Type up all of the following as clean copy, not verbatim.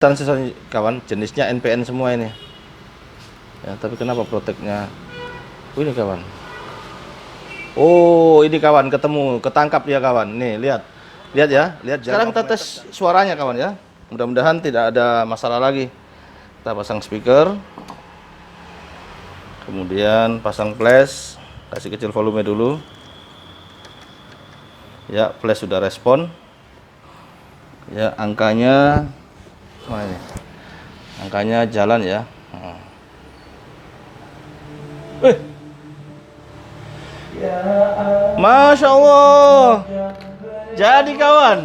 Transistor kawan, jenisnya NPN semua ini. Ya, tapi kenapa proteknya? Ini kawan. Oh, ini kawan, ketangkap dia kawan. Nih, lihat. Lihat ya, lihat. Sekarang kita tes suaranya kawan ya. Mudah-mudahan tidak ada masalah lagi. Kita pasang speaker. Kemudian pasang flash. Kasih kecil volume dulu. Ya, flash sudah respon. Ya, angkanya mana ini? Angkanya jalan ya. Masya Allah. Jadi kawan.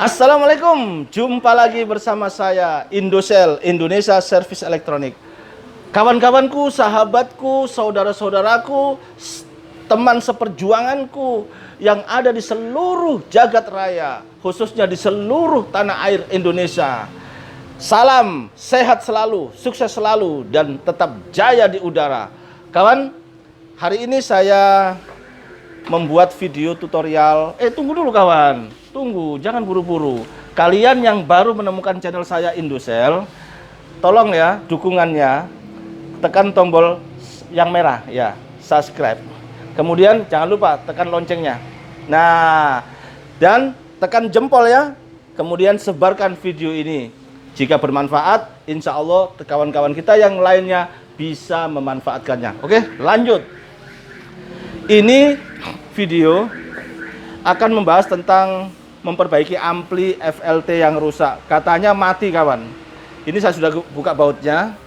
Assalamualaikum. Jumpa lagi bersama saya Indosel, Indonesia Service Elektronik. Kawan-kawanku, sahabatku, saudara-saudaraku, teman seperjuanganku yang ada di seluruh jagat raya, khususnya di seluruh tanah air Indonesia. Salam sehat selalu, sukses selalu, dan tetap jaya di udara. Kawan, hari ini saya membuat video tutorial. Tunggu dulu kawan, tunggu, jangan buru-buru. Kalian yang baru menemukan channel saya Indosel, tolong ya dukungannya. Tekan tombol yang merah ya, subscribe. Kemudian jangan lupa tekan loncengnya. Nah, dan tekan jempol ya. Kemudian sebarkan video ini. Jika bermanfaat, insya Allah kawan-kawan kita yang lainnya bisa memanfaatkannya. Oke, lanjut. Ini video akan membahas tentang memperbaiki ampli FLT yang rusak. Katanya mati kawan. Ini saya sudah buka bautnya.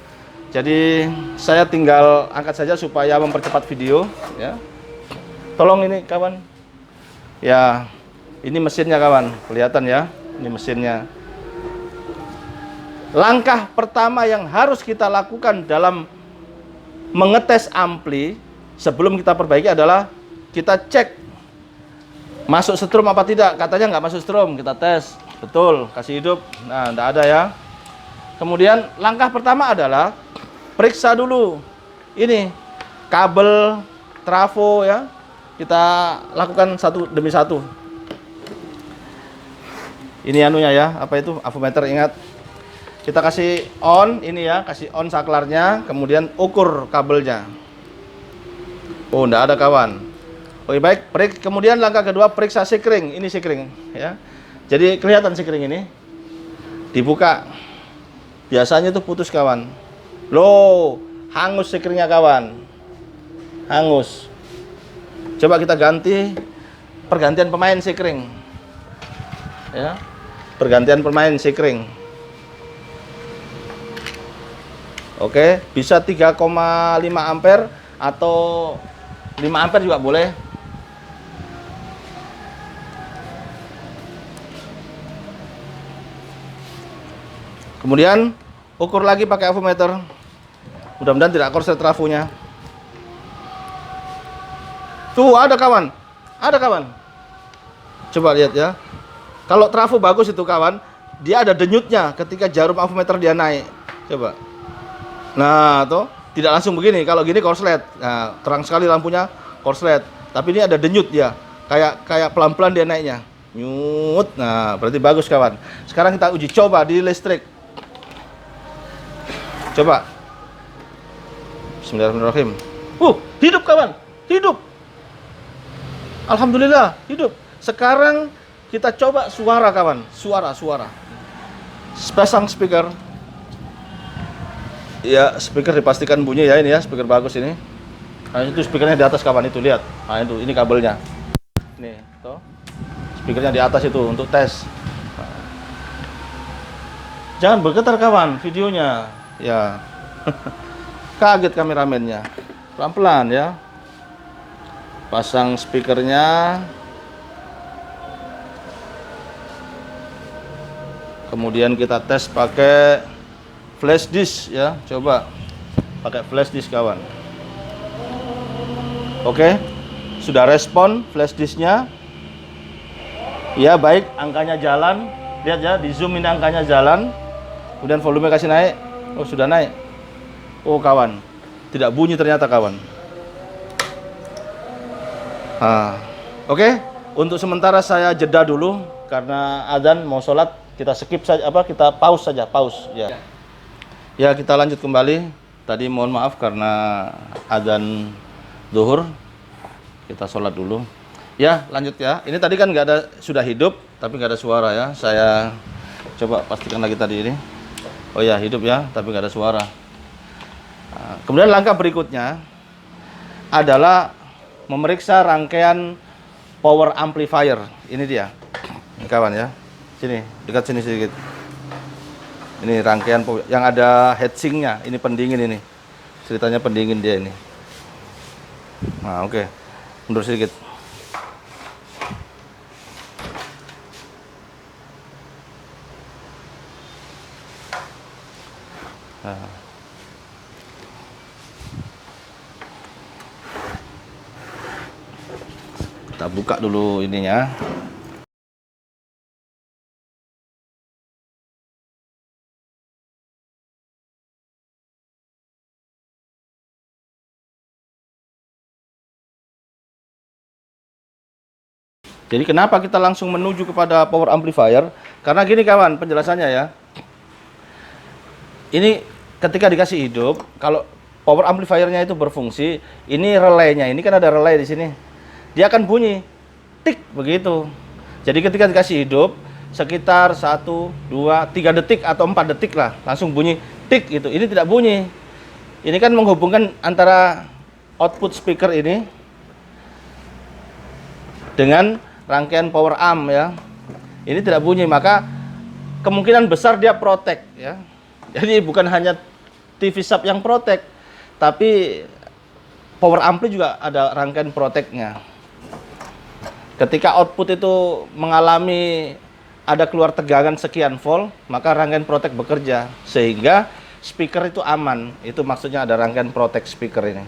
Jadi saya tinggal angkat saja supaya mempercepat video ya. Tolong ini kawan. Ya, ini mesinnya kawan, kelihatan ya. Ini mesinnya. Langkah pertama yang harus kita lakukan dalam mengetes ampli sebelum kita perbaiki adalah kita cek masuk strom apa tidak. Katanya nggak masuk strom, kita tes. Betul, kasih hidup. Nah, nggak ada ya. Kemudian langkah pertama adalah periksa dulu ini kabel trafo ya. Kita lakukan satu demi satu. Ini anunya ya, apa itu? Avometer, ingat. Kita kasih on ini ya, kasih on saklarnya, kemudian ukur kabelnya. Oh, enggak ada kawan. Oke, baik. Kemudian langkah kedua periksa sikring. Ini sikring ya. Jadi kelihatan sikring ini. Dibuka. Biasanya itu putus kawan. Loh, hangus sikringnya kawan. Hangus. Coba kita ganti, pergantian pemain sikring. Ya. Pergantian pemain sikring. Oke, bisa 3,5 ampere atau 5 ampere juga boleh. Kemudian ukur lagi pakai avometer. Mudah-mudahan tidak korslet trafonya. Tuh ada kawan. Ada kawan. Coba lihat ya. Kalau trafo bagus itu kawan, dia ada denyutnya ketika jarum avometer dia naik. Coba. Nah, tuh tidak langsung begini. Kalau gini korslet. Nah, terang sekali lampunya korslet. Tapi ini ada denyut dia. Kayak pelan-pelan dia naiknya. Nyut. Nah, berarti bagus kawan. Sekarang kita uji coba di listrik. Coba. Bismillahirrahmanirrahim. Hidup kawan, hidup. Alhamdulillah, hidup. Sekarang kita coba suara kawan, suara. Pasang speaker. Ya, speaker dipastikan bunyi ya ini ya, speaker bagus ini. Nah, itu speakernya di atas kawan itu, lihat. Nah, itu ini kabelnya. Nih, tuh. Speakernya di atas itu untuk tes. Jangan bergetar kawan videonya. Ya. Kaget kameramennya. Pelan-pelan ya. Pasang speakernya. Kemudian kita tes pakai flash disk ya. Coba pakai flash disk kawan. Oke. Sudah respon flash disknya. Ya baik, angkanya jalan. Lihat ya, di zoom ini angkanya jalan. Kemudian volume kasih naik. Oh, sudah naik. Oh, kawan. Tidak bunyi ternyata, kawan. Nah, oke. Untuk sementara saya jeda dulu karena adzan mau sholat. Kita skip saja, kita pause saja, pause ya. Ya, kita lanjut kembali. Tadi mohon maaf karena adzan zuhur. Kita sholat dulu. Ya, lanjut ya. Ini tadi kan nggak ada, sudah hidup, tapi nggak ada suara ya. Saya coba pastikan lagi tadi ini. Oh ya, hidup ya, tapi nggak ada suara. Nah, kemudian langkah berikutnya adalah memeriksa rangkaian power amplifier. Ini dia. Ini kawan ya. Sini, dekat sini sedikit. Ini rangkaian yang ada heatsinknya. Ini pendingin ini. Ceritanya pendingin dia ini. Nah, oke. Mundur sedikit. Nah. Kita buka dulu ininya. Jadi kenapa kita langsung menuju kepada power amplifier? Karena gini kawan, penjelasannya ya. Ini ketika dikasih hidup, kalau power amplifiernya itu berfungsi, ini relaynya, ini kan ada relay di sini. Dia akan bunyi tik begitu. Jadi ketika dikasih hidup, sekitar 1, 2, 3 detik atau 4 detik lah, langsung bunyi tik gitu. Ini tidak bunyi. Ini kan menghubungkan antara output speaker ini dengan rangkaian power amp ya. Ini tidak bunyi, maka kemungkinan besar dia protect ya. Jadi bukan hanya TV sub yang protect, tapi power ampli juga ada rangkaian protect-nya. Ketika output itu mengalami ada keluar tegangan sekian volt, maka rangkaian protect bekerja sehingga speaker itu aman. Itu maksudnya ada rangkaian protect speaker ini.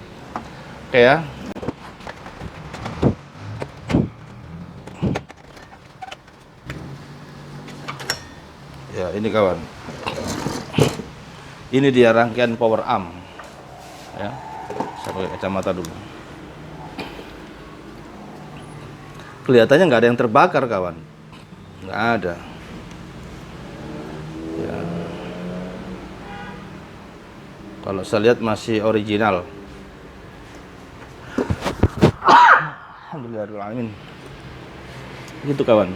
Oke ya. Ya, ini kawan. Ini dia rangkaian power amp. Ya. Saya pakai kacamata dulu. Kelihatannya nggak ada yang terbakar, kawan. Nggak ada. Ya. Kalau saya lihat masih original. Alhamdulillahirrahmanirrahim. Gitu, kawan.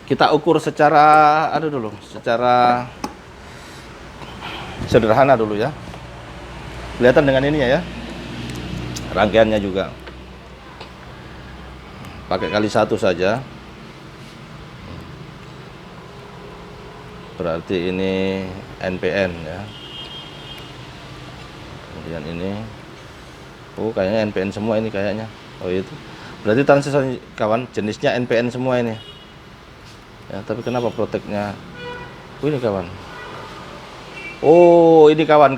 Kita ukur secara secara sederhana dulu ya. Kelihatan dengan ini ya. Rangkaiannya juga. Pakai kali 1 saja. Berarti ini NPN ya. Kemudian ini. Oh, kayaknya NPN semua ini kayaknya. Oh, itu. Berarti transistor kawan jenisnya NPN semua ini. Ya, tapi kenapa proteknya? Oh, ini kawan. Oh, ini kawan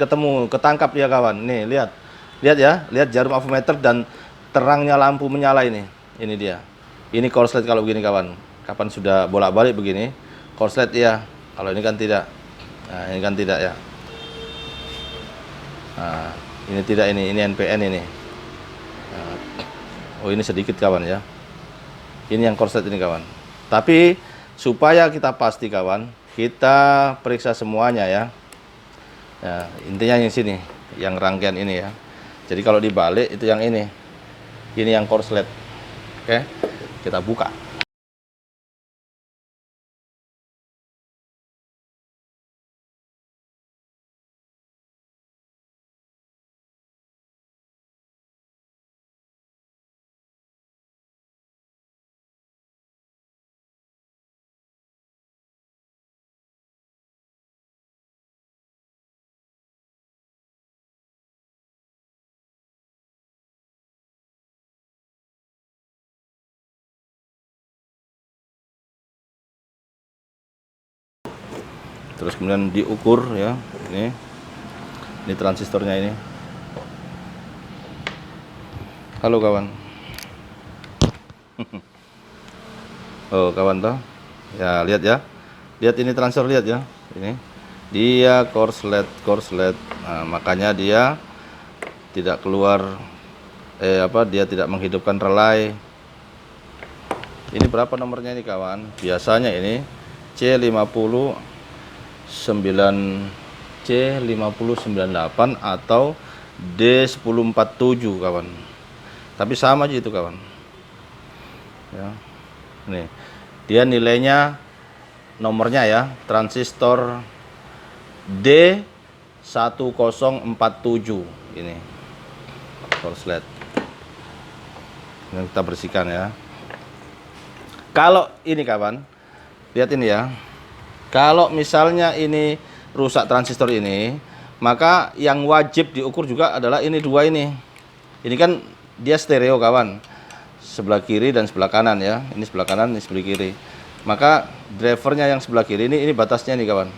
ketangkap dia kawan. Nih, lihat. Lihat ya, lihat jarum avometer dan terangnya lampu menyala ini. Ini dia. Ini korslet kalau begini kawan. Kapan sudah bolak-balik begini? Korslet ya. Kalau ini kan tidak. Nah, ini kan tidak ya. Nah, ini tidak ini NPN ini. Nah, oh, ini sedikit kawan ya. Ini yang korslet ini kawan. Tapi supaya kita pasti kawan, kita periksa semuanya ya. Ya, intinya yang sini, yang rangkaian ini ya. Jadi kalau dibalik itu yang ini yang korslet. Oke, kita buka. Terus kemudian diukur ya. Ini transistornya ini. Halo kawan. Oh kawan toh. Ya lihat ya. Lihat ini transfer, lihat ya. Ini dia korslet. Nah, makanya dia tidak keluar dia tidak menghidupkan relay. Ini berapa nomornya ini kawan? Biasanya ini C50 C5098 atau D1047 kawan. Tapi sama aja itu kawan. Ya. Nih. Dia nilainya nomornya ya, transistor D1047 ini. Korslet. Ini kita bersihkan ya. Kalau ini kawan, lihat ini ya. Kalau misalnya ini rusak transistor ini, maka yang wajib diukur juga adalah ini dua ini. Ini kan dia stereo kawan, sebelah kiri dan sebelah kanan ya. Ini sebelah kanan, ini sebelah kiri. Maka drivernya yang sebelah kiri ini batasnya nih kawan.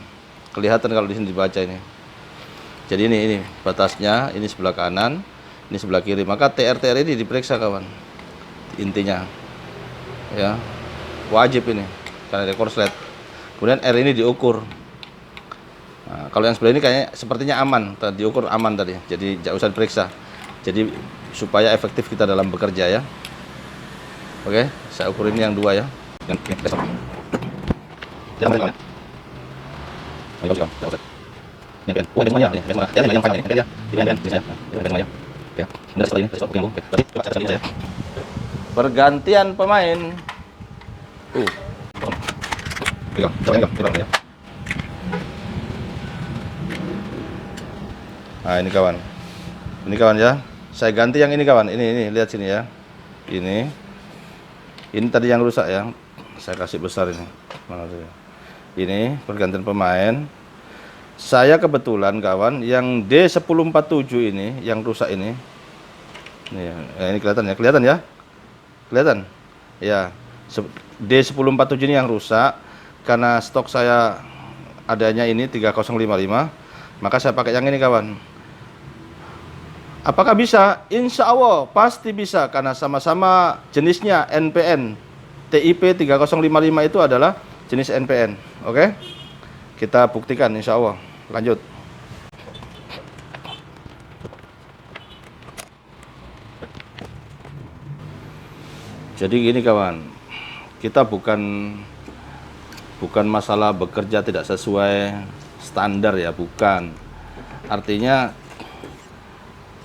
Kelihatan kalau di sini dibaca ini. Jadi ini batasnya, ini sebelah kanan, ini sebelah kiri. Maka TR ini diperiksa kawan. Intinya ya, wajib ini karena ada korslet. Kemudian R ini diukur. Nah, kalau yang sebelah ini kayaknya sepertinya aman, diukur aman tadi. Jadi tidak usah diperiksa. Jadi supaya efektif kita dalam bekerja ya. Oke, saya ukur ini yang dua ya. Yang besok. Jangan ya. Ayo jam. Ini kan. Oh, ini semuanya. Ini semua. Ya, yang final ini. Ini kan bisa. Ini semuanya. Ya. Sudah setelah ini besok gabung. Berarti coba cara saya. Pergantian pemain. Pegang, coba ya. Nah, ini kawan. Ini kawan ya. Saya ganti yang ini kawan. Ini lihat sini ya. Ini tadi yang rusak ya. Saya kasih besar ini. Mana tuh? Ini pergantian pemain. Saya kebetulan kawan yang D1047 ini yang rusak ini. Ini kelihatan ya? Kelihatan? Ya. D1047 ini yang rusak karena stok saya adanya ini 3055, maka saya pakai yang ini kawan. Apakah bisa? Insya Allah pasti bisa karena sama-sama jenisnya NPN. TIP 3055 itu adalah jenis NPN. Oke? Kita buktikan insya Allah. Lanjut. Jadi gini kawan, kita bukan masalah bekerja tidak sesuai standar ya, bukan. Artinya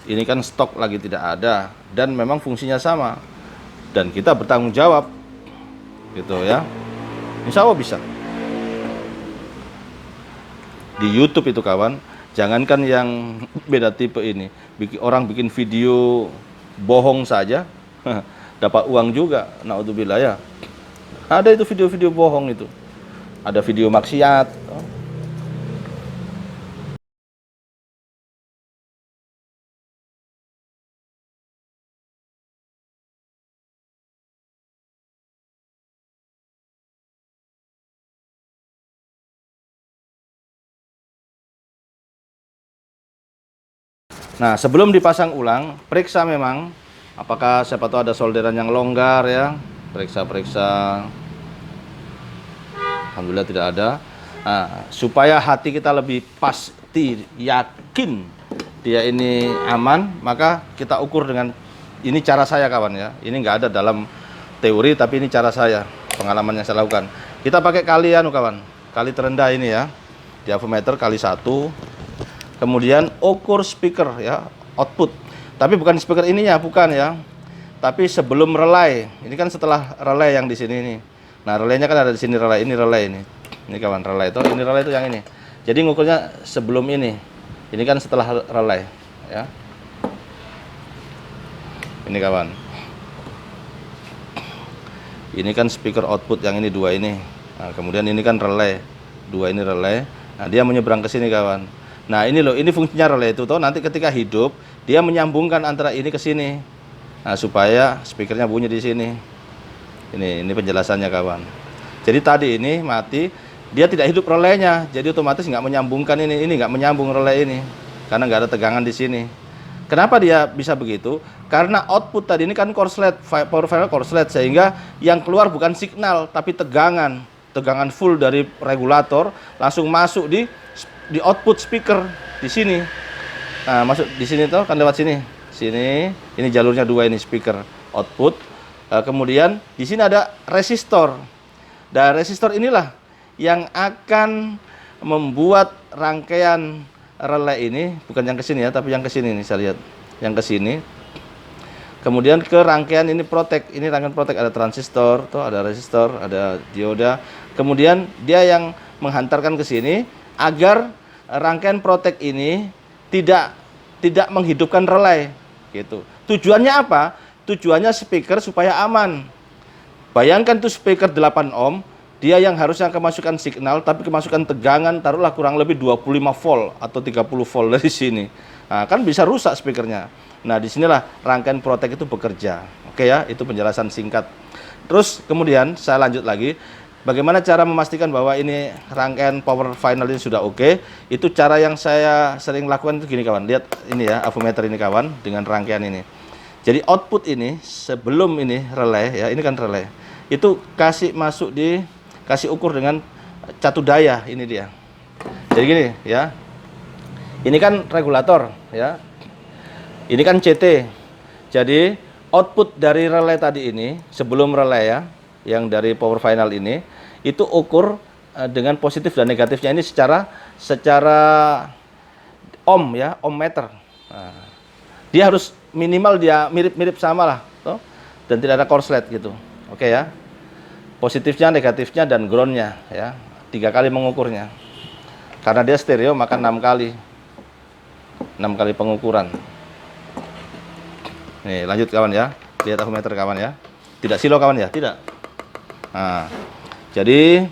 ini kan stok lagi tidak ada dan memang fungsinya sama dan kita bertanggung jawab gitu ya. Insya Allah bisa. Di YouTube itu kawan, jangankan yang beda tipe ini, orang bikin video bohong saja dapat uang juga. Naudzubillah ya. Ada itu video-video bohong itu. Ada video maksiat. Nah, sebelum dipasang ulang, periksa memang apakah siapa tahu ada solderan yang longgar ya. Periksa. Alhamdulillah tidak ada. Nah, supaya hati kita lebih pasti yakin dia ini aman, maka kita ukur dengan ini cara saya kawan ya. Ini nggak ada dalam teori tapi ini cara saya, pengalaman yang saya lakukan. Kita pakai kali kawan, kali terendah ini ya, diameter kali 1. Kemudian ukur speaker ya, output. Tapi bukan speaker ininya, bukan ya. Tapi sebelum relay. Ini kan setelah relay yang di sini nih. Nah, relaynya kan ada di sini relay. Ini relay ini. Ini kawan relay itu, ini relay itu yang ini. Jadi ngukurnya sebelum ini. Ini kan setelah relay ya. Ini kawan. Ini kan speaker output yang ini dua ini. Nah, kemudian ini kan relay. Dua ini relay. Nah, dia menyeberang ke sini kawan. Nah, ini loh, ini fungsinya relay itu toh nanti ketika hidup dia menyambungkan antara ini ke sini. Nah, supaya speakernya bunyi di sini. Ini penjelasannya kawan. Jadi tadi ini mati, dia tidak hidup relaynya, jadi otomatis nggak menyambungkan ini nggak menyambung relay ini karena nggak ada tegangan di sini. Kenapa dia bisa begitu? Karena output tadi ini kan korslet, power final korslet, sehingga yang keluar bukan signal tapi tegangan. Tegangan full dari regulator langsung masuk di output speaker di sini. Nah, masuk di sini tuh kan lewat sini. Sini, ini jalurnya dua ini speaker output. Kemudian di sini ada resistor. Dan resistor inilah yang akan membuat rangkaian relay ini, bukan yang ke sini ya, tapi yang ke sini nih saya lihat. Yang ke sini. Kemudian ke rangkaian ini protek. Ini rangkaian protek, ada transistor, tuh ada resistor, ada dioda. Kemudian dia yang menghantarkan ke sini agar rangkaian protek ini tidak menghidupkan relay gitu. Tujuannya apa? Tujuannya speaker supaya aman. Bayangkan tuh speaker 8 ohm, dia yang harusnya kemasukan signal, tapi kemasukan tegangan taruhlah kurang lebih 25 volt atau 30 volt dari sini. Nah, kan bisa rusak speakernya. Nah, disinilah rangkaian protek itu bekerja. Oke ya, itu penjelasan singkat. Terus kemudian saya lanjut lagi. Bagaimana cara memastikan bahwa ini rangkaian power final ini sudah oke? Itu cara yang saya sering lakukan itu gini kawan. Lihat ini ya, avometer ini kawan, dengan rangkaian ini. Jadi output ini sebelum ini relay ya, ini kan relay. Itu kasih ukur dengan catu daya, ini dia. Jadi gini ya. Ini kan regulator ya. Ini kan CT. Jadi output dari relay tadi ini sebelum relay ya, yang dari power final ini itu ukur dengan positif dan negatifnya ini secara ohm ya, ohm meter. Nah, dia harus minimal dia mirip-mirip sama lah, toh, dan tidak ada korslet gitu. Oke ya. Positifnya, negatifnya, dan groundnya ya, 3 kali mengukurnya. Karena dia stereo maka 6 kali pengukuran. Nih lanjut kawan ya, lihat avometer kawan ya. Tidak silo kawan ya, tidak. Nah, jadi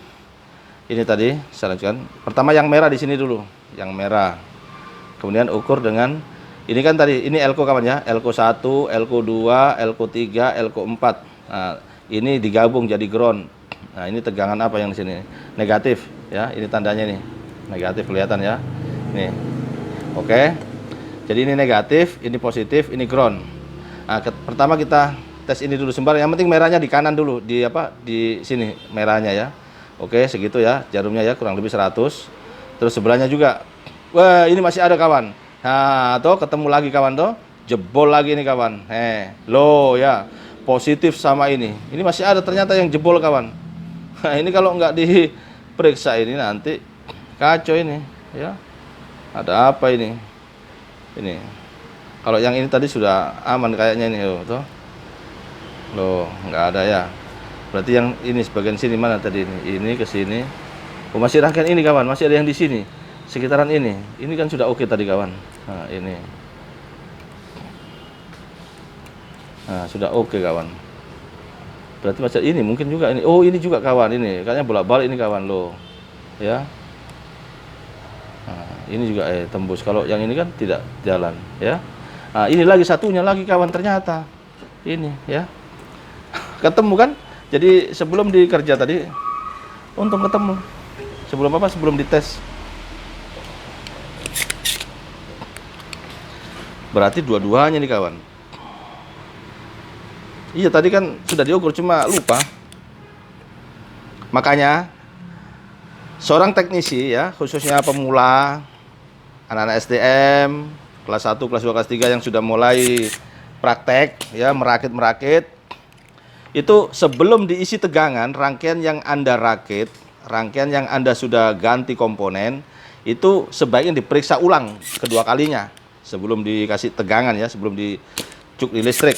ini tadi saya lanjutkan. Pertama yang merah di sini dulu, yang merah. Kemudian ukur dengan ini kan tadi, ini elko kawan ya, elko 1, elko 2, elko 3, elko 4. Nah, ini digabung jadi ground. Nah, ini tegangan apa yang di sini? Negatif ya, ini tandanya nih. Negatif kelihatan ya. Nih. Oke. Jadi ini negatif, ini positif, ini ground. Nah, pertama kita tes ini dulu sumber. Yang penting merahnya di kanan dulu, di sini merahnya ya. Oke, segitu ya. Jarumnya ya kurang lebih 100. Terus sebelahnya juga. Wah, ini masih ada kawan. Nah, tuh ketemu lagi kawan tuh. Jebol lagi nih kawan. Loh ya. Positif sama ini. Ini masih ada ternyata yang jebol kawan. Nah, ini kalau nggak diperiksa ini nanti kacau ini ya. Ada apa ini? Ini. Kalau yang ini tadi sudah aman kayaknya ini tuh. Loh, nggak ada ya. Berarti yang ini sebagian sini mana tadi ini? Ini ke sini. Oh, masih rangkaian ini kawan, masih ada yang di sini. Sekitaran ini. Ini kan sudah oke tadi kawan. Nah, ini. Nah, sudah oke kawan. Berarti macam ini mungkin juga ini. Oh, ini juga kawan ini. Kayaknya bolak-balik ini kawan loh. Ya. Nah, ini juga tembus. Kalau yang ini kan tidak jalan, ya. Nah, ini lagi satunya lagi kawan ternyata. Ini, ya. Ketemu kan? Jadi sebelum dikerja tadi untung ketemu. Sebelum apa? Sebelum dites. Berarti dua-duanya nih kawan. Iya tadi kan sudah diukur cuma lupa. Makanya seorang teknisi ya, khususnya pemula, anak-anak STM kelas 1, kelas 2, kelas 3 yang sudah mulai praktek ya, merakit itu sebelum diisi tegangan, rangkaian yang Anda rakit, rangkaian yang Anda sudah ganti komponen itu sebaiknya diperiksa ulang kedua kalinya sebelum dikasih tegangan ya, sebelum dicuk di listrik,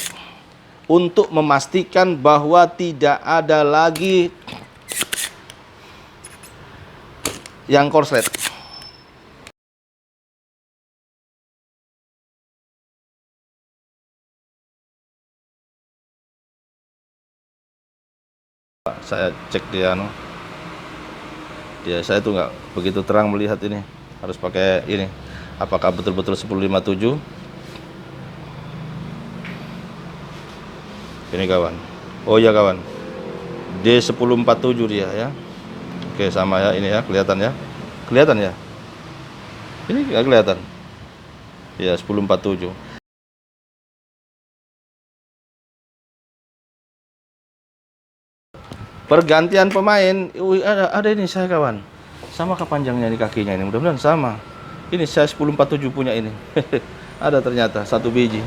untuk memastikan bahwa tidak ada lagi yang korslet. Saya cek dia saya tuh nggak begitu terang melihat ini, harus pakai ini, apakah betul-betul 1057. Ini kawan, oh ya kawan, D1047 dia ya. Oke sama ya, ini ya, kelihatan ya, ini nggak kelihatan ya, 1047. Pergantian pemain. Wih, ada ini saya kawan. Sama kah panjangnya ini kakinya ini? Mudah-mudahan sama. Ini saya 1047 punya ini. Ada ternyata satu biji.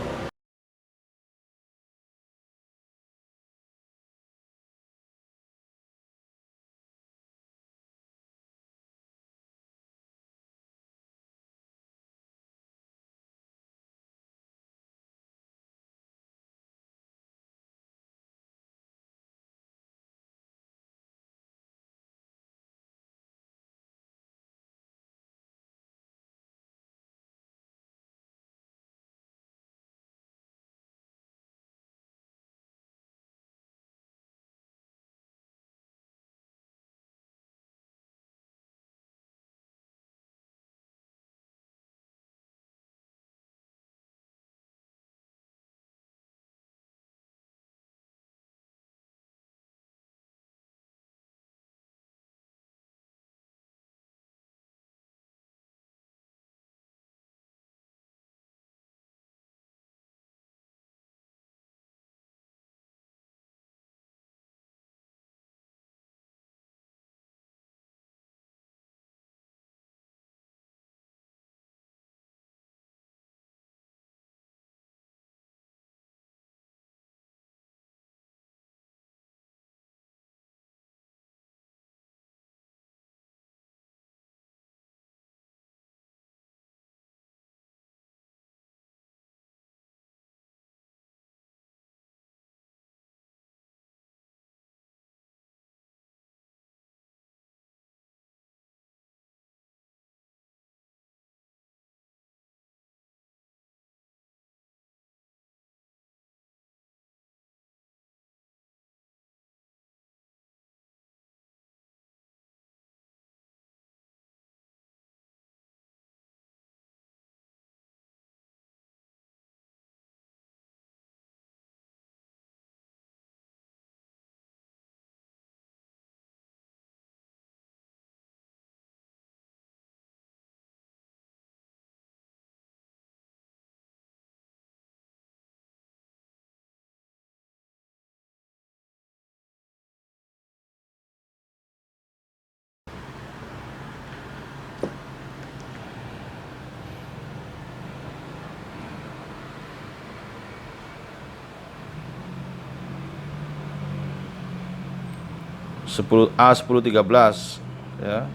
A1013 ya.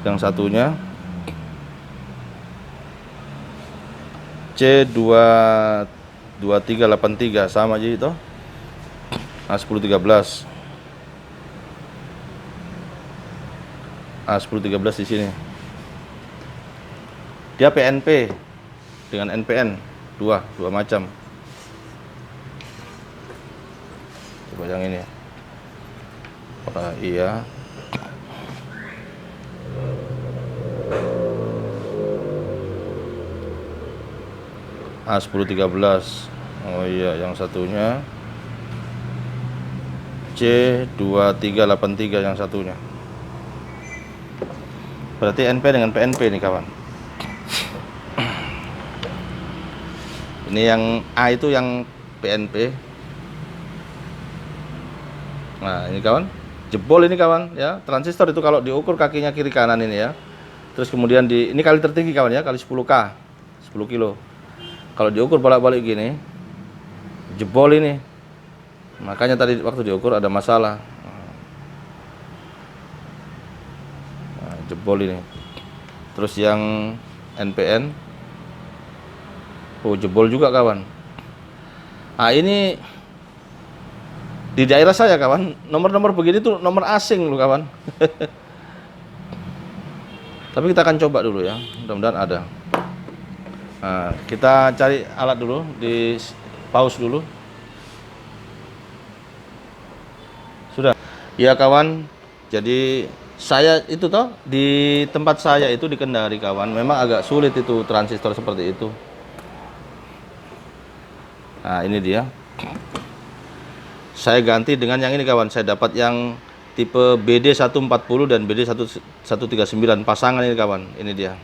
Yang satunya C2383 sama aja itu. A1013. A1013 di sini. Dia PNP dengan NPN dua macam. Coba yang ini. Iya. A1013. Oh iya, yang satunya C2383 yang satunya. Berarti NP dengan PNP nih kawan. Ini yang A itu yang PNP. Nah, ini kawan. Jebol ini kawan ya. Transistor itu kalau diukur kakinya kiri kanan ini ya. Terus kemudian ini kali tertinggi kawan ya, kali 10K. 10 kilo. Kalau diukur bolak-balik gini, jebol ini. Makanya tadi waktu diukur ada masalah. Nah, jebol ini. Terus yang NPN, oh jebol juga kawan. Nah ini di daerah saya kawan, nomor-nomor begini tuh nomor asing loh kawan. Tapi kita akan coba dulu ya, mudah-mudahan ada. Nah, kita cari alat dulu, di pause dulu. Sudah. Ya kawan, jadi saya itu toh di tempat saya itu di Kendari kawan, memang agak sulit itu transistor seperti itu. Nah, ini dia. Saya ganti dengan yang ini kawan, saya dapat yang tipe BD140 dan BD139 pasangan ini kawan, ini dia.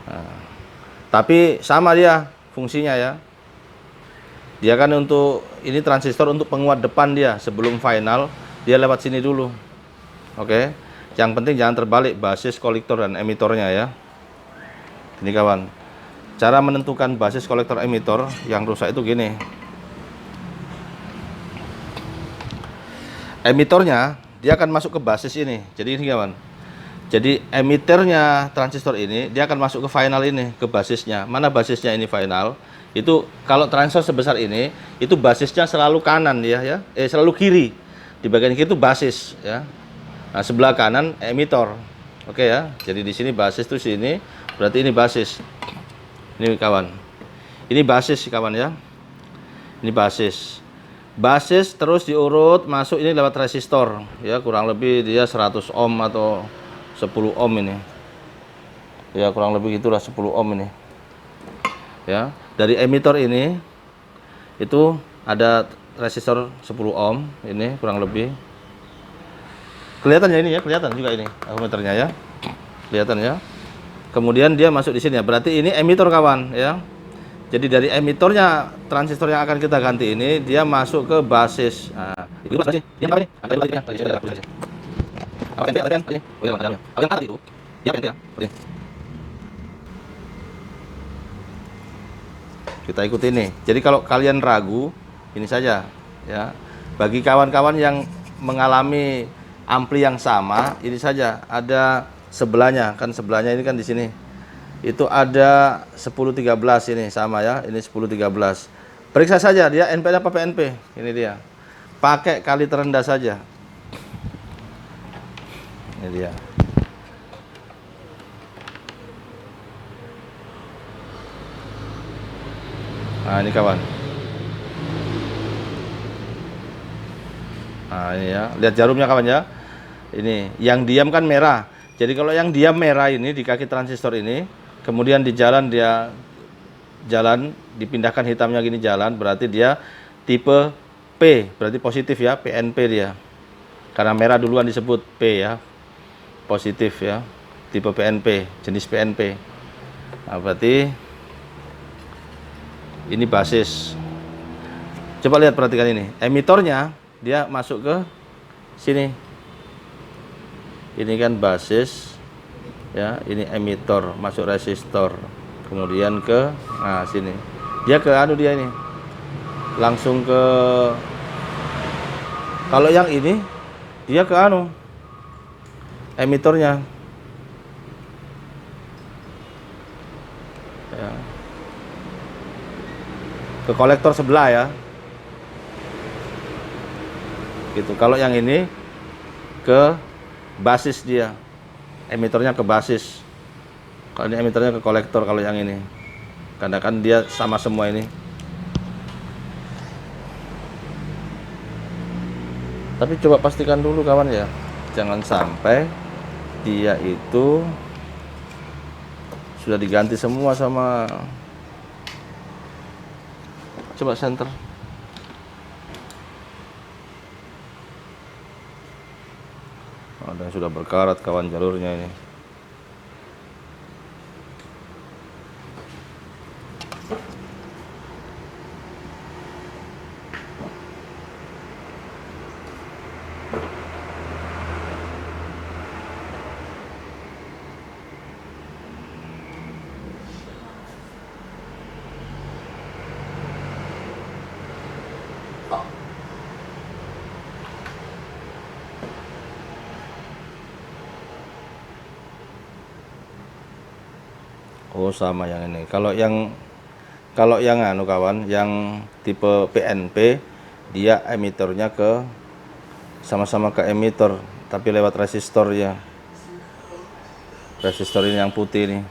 Nah, tapi sama dia fungsinya ya. Dia kan untuk ini transistor untuk penguat depan dia sebelum final dia lewat sini dulu. Oke. Yang penting jangan terbalik basis, kolektor dan emitornya ya. Ini kawan. Cara menentukan basis, kolektor, emitor yang rusak itu gini. Emitornya dia akan masuk ke basis ini. Jadi ini kawan. Jadi emiternya transistor ini dia akan masuk ke final ini, ke basisnya. Mana basisnya ini final? Itu kalau transistor sebesar ini, itu basisnya selalu kanan ya, selalu kiri. Di bagian kiri itu basis ya. Nah, sebelah kanan emitor. Oke ya. Jadi di sini basis tuh sini, berarti ini basis. Ini kawan. Ini basis kawan ya. Ini basis. Basis terus diurut masuk ini lewat resistor ya, kurang lebih dia 100 ohm atau 10 ohm ini. Ya, kurang lebih gitulah 10 ohm ini. Ya, dari emitor ini itu ada resistor 10 ohm ini kurang lebih. Kelihatan ya ini ya, kelihatan juga ini ohmmeternya ya. Kelihatan ya. Kemudian dia masuk di sini ya. Berarti ini emitor kawan ya. Jadi dari emitornya transistor yang akan kita ganti ini dia masuk ke basis. Nah, itu basis. Ini apa ini? Ada baliknya. Apa yang ada ini? Oh, yang ada. Yang ada itu. Ya, ya. Kita ikuti ini. Jadi kalau kalian ragu, ini saja ya. Bagi kawan-kawan yang mengalami ampli yang sama, ini saja ada sebelahnya, kan sebelahnya ini kan di sini. Itu ada 1013 ini sama ya, ini 1013. Periksa saja dia NPN apa PNP. Ini dia. Pakai kali terendah saja. Ini dia. Nah, ini kawan. Nah, ini ya. Lihat jarumnya kawan ya. Ini, yang diam kan merah. Jadi kalau yang diam merah ini di kaki transistor ini, kemudian di jalan dia jalan, dipindahkan hitamnya gini jalan, berarti dia tipe P, berarti positif ya, PNP dia. Karena merah duluan disebut P ya. Positif ya. Tipe PNP, jenis PNP. Nah, berarti ini basis. Coba lihat, perhatikan ini. Emitornya dia masuk ke sini. Ini kan basis ya, ini emitor, masuk resistor. Kemudian ke sini. Dia ke dia ini. Langsung ke, kalau yang ini dia ke emitornya. Ya. Ke kolektor sebelah ya. Gitu. Kalau yang ini ke basis dia. Emitornya ke basis. Kalau ini emitornya ke kolektor kalau yang ini. Karena kan dia sama semua ini. Tapi coba pastikan dulu kawan ya. Jangan sampai dia itu sudah diganti semua sama, coba center. Ada yang sudah berkarat kawan jalurnya ini. Oh, sama yang ini. Kalau yang kawan, yang tipe PNP, dia emitornya ke sama-sama ke emitor, tapi lewat resistor ya. Resistor ini yang putih nih.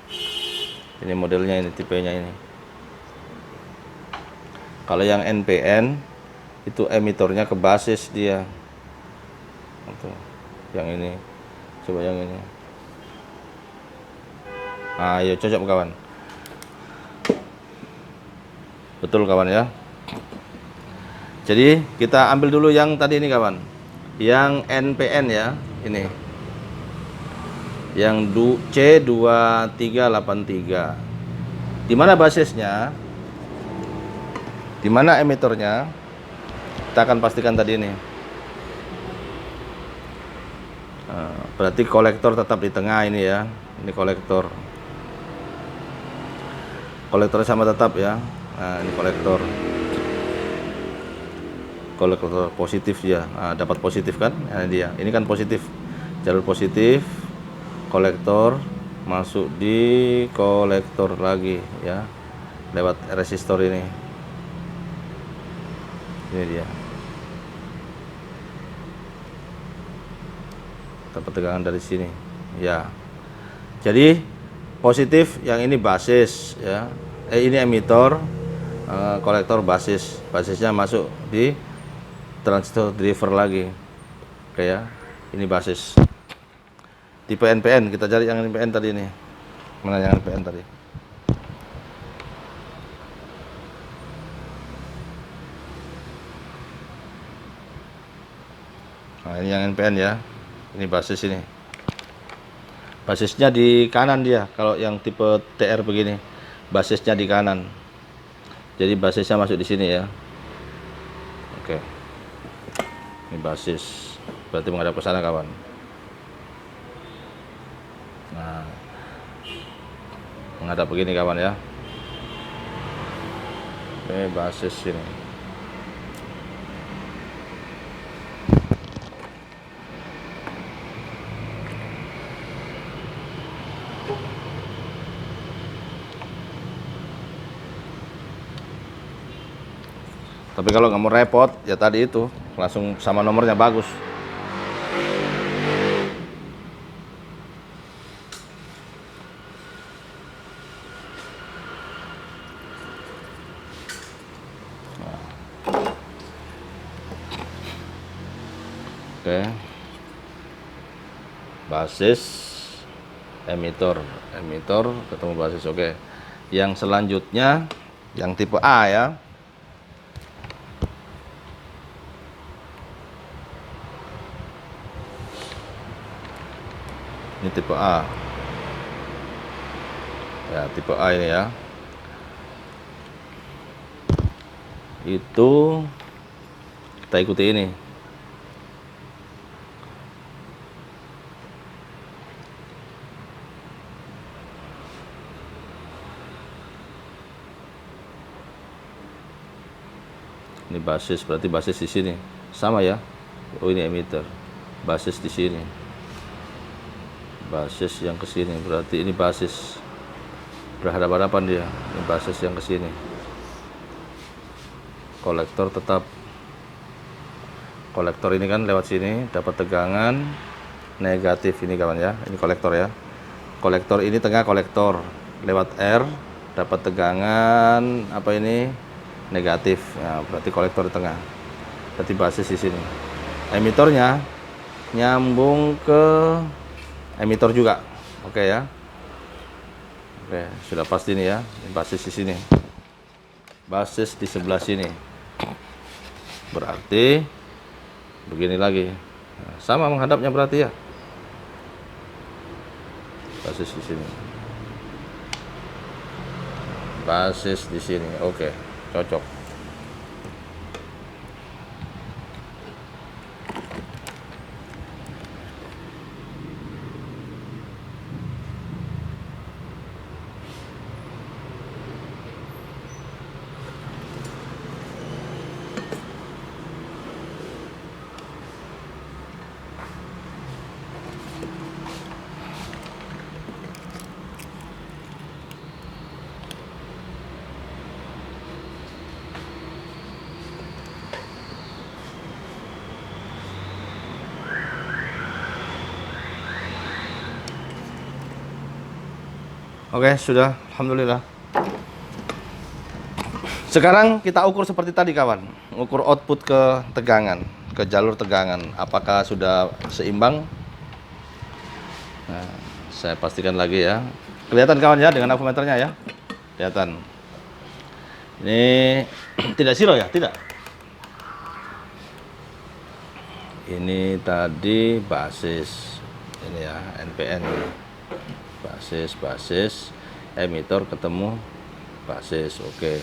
Ini modelnya, ini tipenya ini. Kalau yang NPN itu emitornya ke basis dia. Tuh, yang ini. Coba yang ini. Ayo cocok kawan. Betul kawan ya. Jadi kita ambil dulu yang tadi ini kawan. Yang NPN ya, ini. Yang C2383. Di mana basisnya? Di mana emitornya? Kita akan pastikan tadi ini. Berarti kolektor tetap di tengah ini ya. Ini kolektor. Kolektornya sama tetap ya. Nah, ini kolektor. Kolektor positif dia. Nah, dapat positif kan? Nah, dia. Ini kan positif. Jalur positif. Kolektor masuk di kolektor lagi ya. Lewat resistor ini. Ini dia. Dapat tegangan dari sini ya. Jadi positif yang ini basis ya, ini emitor, kolektor basis, basisnya masuk di transistor driver lagi. Oke ya, ini basis tipe NPN. Kita cari yang NPN tadi ini. Mana yang NPN tadi? Nah, ini yang NPN ya. Ini basis ini. Basisnya di kanan dia. Kalau yang tipe TR begini, basisnya di kanan. Jadi basisnya masuk di sini ya. Oke. Ini basis. Berarti menghadap ke sana kawan. Nah, menghadap begini kawan ya. Oke, basis sini. Tapi kalau nggak mau repot, ya tadi itu langsung sama nomornya bagus. Nah. Oke, basis, emitor ketemu basis. Oke, yang selanjutnya yang tipe A ya. Ini tipe A ya, tipe A ini ya. Itu kita ikuti ini. Ini basis, berarti basis di sini sama ya. Oh, ini emitter, basis di sini, basis yang ke sini, berarti ini basis berhadapan-hadapan dia. Ini basis yang ke sini. Kolektor tetap, kolektor ini kan lewat sini dapat tegangan negatif ini kawan ya. Ini kolektor ya. Kolektor ini tengah kolektor, lewat R dapat tegangan apa ini negatif. Nah, berarti kolektor di tengah. Berarti basis di sini. Emitornya nyambung ke emitor juga. Oke ya. Oke, sudah pasti nih ya. Basis di sini. Basis di sebelah sini. Berarti begini lagi. Nah, sama menghadapnya berarti ya. Basis di sini. Basis di sini. Oke, cocok. Oke, sudah. Alhamdulillah. Sekarang kita ukur seperti tadi kawan. Ukur output ke tegangan, ke jalur tegangan. Apakah sudah seimbang? Nah, saya pastikan lagi ya. Kelihatan kawan ya dengan avometernya ya. Kelihatan. Ini tidak zero ya? Tidak. Ini tadi basis. Ini ya, NPN. Basis, emitor ketemu basis. Oke.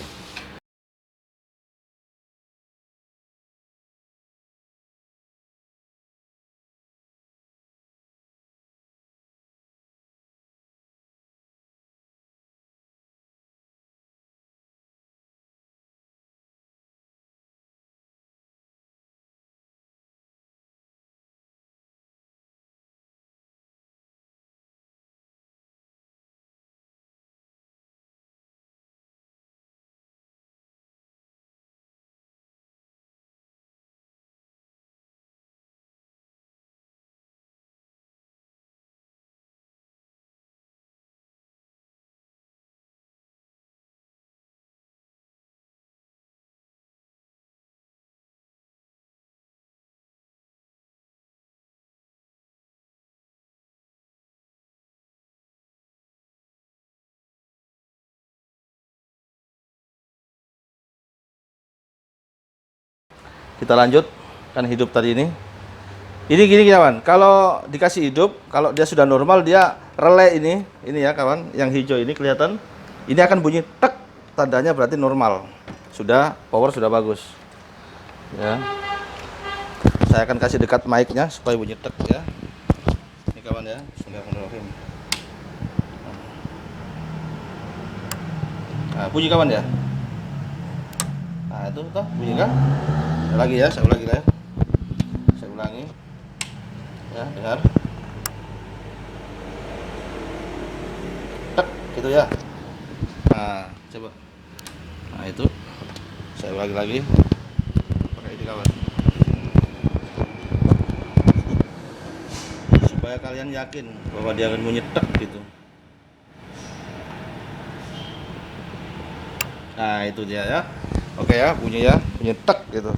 Kita lanjut, kan hidup tadi ini. Ini gini kawan, kalau dikasih hidup, kalau dia sudah normal, dia relay ini ya kawan, yang hijau ini kelihatan, ini akan bunyi tek, tandanya berarti normal, sudah power sudah bagus. Ya, saya akan kasih dekat mic-nya supaya bunyi tek ya. Ini kawan ya, Bismillahirrahmanirrahim. Nah, bunyi kawan ya. Nah itu toh bunyi kan? Lagi ya, saya ulangi ya. Saya ulangi. Ya, dengar. Tek, gitu ya. Nah, coba. Nah, itu. Saya ulangi lagi. Pakai ini kawan. Supaya kalian yakin bahwa dia akan bunyi tek gitu. Nah, itu dia ya. Oke ya, bunyi tek gitu.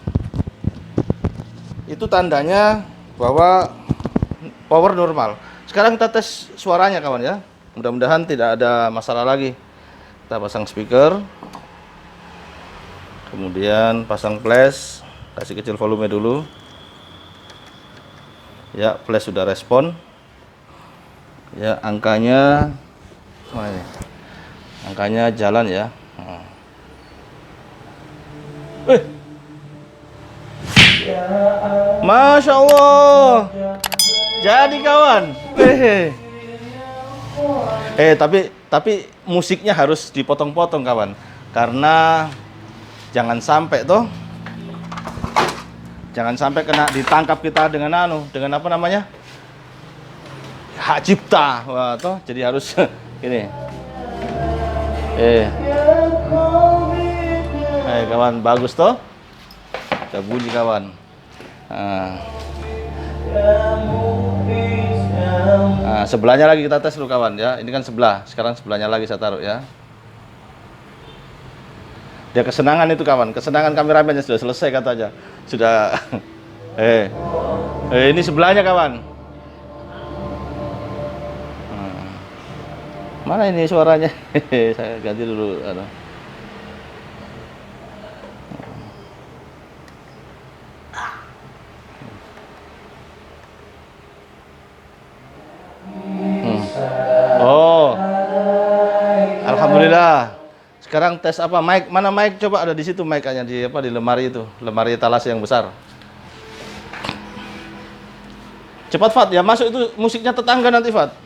Itu tandanya bahwa power normal. Sekarang kita tes suaranya kawan ya. Mudah-mudahan tidak ada masalah lagi. Kita pasang speaker. Kemudian pasang flash. Kasih kecil volume dulu. Ya, flash sudah respon. Ya, angkanya mana ini? Angkanya jalan ya. Masya Allah. Jadi kawan. Tapi musiknya harus dipotong-potong kawan. Karena jangan sampai jangan sampai kena ditangkap kita dengan dengan apa namanya? Hak cipta. Wah, jadi harus ini. Kawan, bagus toh? Udah bunyi kawan. Nah, sebelahnya lagi kita tes dulu kawan ya. Ini kan sebelah, sekarang sebelahnya lagi saya taruh ya. Dia kesenangan itu kawan, kesenangan kameramennya sudah selesai katanya. Sudah. Ini sebelahnya kawan. Mana ini suaranya? Saya ganti dulu. Oh, alhamdulillah. Sekarang tes apa? Mic, mana mic? Coba ada di situ mic-nya di apa di lemari itu, lemari etalase yang besar. Cepat Fat ya, masuk itu musiknya tetangga nanti Fat.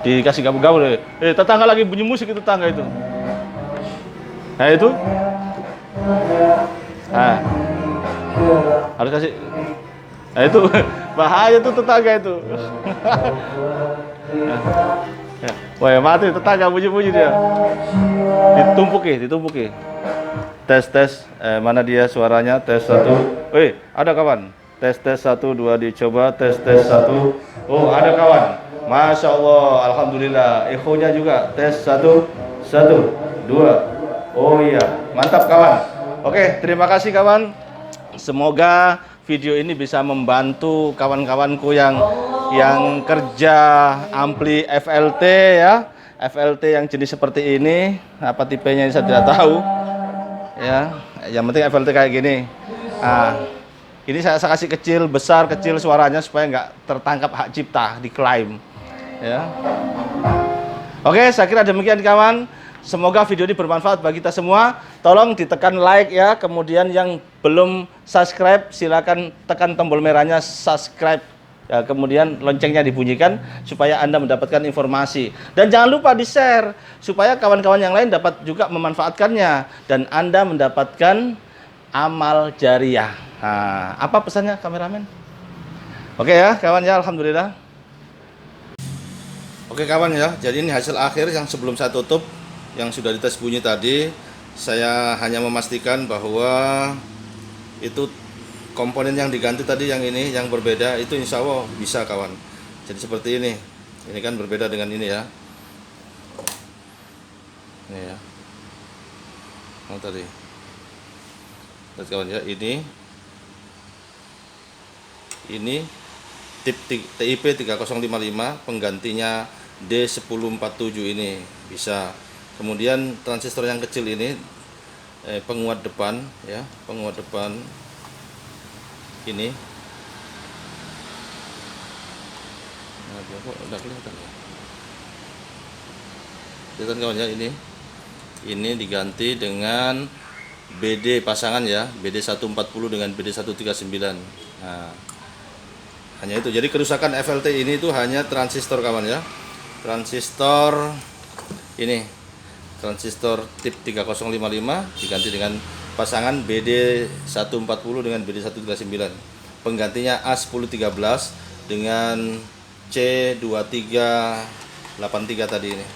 Dikasih gabu-gabu deh. Tetangga lagi bunyi musik itu tetangga itu. Nah itu. Nah. Harus kasih. Nah itu bahaya tuh tetangga itu. Wah, mati tetangga bunyi-bunyi dia. Ditumpuki. Tes. Mana dia suaranya? Tes 1. Ada kawan. Tes 1 2 dicoba. Tes 1. Oh, ada kawan. Masya Allah, alhamdulillah. Echonya juga. Tes 1 2. Oh iya, mantap kawan. Oke, terima kasih kawan. Semoga video ini bisa membantu kawan-kawanku yang kerja ampli FLT ya. FLT yang jenis seperti ini, apa tipenya saya tidak tahu. Ya, yang penting FLT kayak gini. Nah, ini saya kasih kecil, besar, kecil suaranya supaya nggak tertangkap hak cipta, diklaim. Ya. Oke, saya kira demikian kawan. Semoga video ini bermanfaat bagi kita semua. Tolong ditekan like ya. Kemudian yang belum subscribe silakan tekan tombol merahnya subscribe. Ya, kemudian loncengnya dibunyikan supaya Anda mendapatkan informasi. Dan jangan lupa di-share supaya kawan-kawan yang lain dapat juga memanfaatkannya dan Anda mendapatkan amal jariah. Nah, apa pesannya kameramen? Oke ya, kawan ya, alhamdulillah. Oke kawan ya, jadi ini hasil akhir yang sebelum saya tutup yang sudah dites bunyi tadi. Saya hanya memastikan bahwa itu komponen yang diganti tadi yang ini yang berbeda itu insya Allah bisa kawan. Jadi seperti ini kan berbeda dengan ini ya. Ini ya. Oh tadi. Lihat kawan ya, ini tip TIP 3055 penggantinya D1047 ini bisa. Kemudian transistor yang kecil ini penguat depan ya, penguat depan ini. Nah, kok udah kelihatan ya. Kelihatan kawan ya, ini diganti dengan BD pasangan ya, BD 140 dengan BD 139. Nah, hanya itu. Jadi kerusakan FLT ini itu hanya transistor kawan ya. Transistor ini, transistor tip 3055 diganti dengan pasangan BD 140 dengan BD 139. Penggantinya A1013 dengan C2383 tadi ini.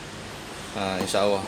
Nah, insya Allah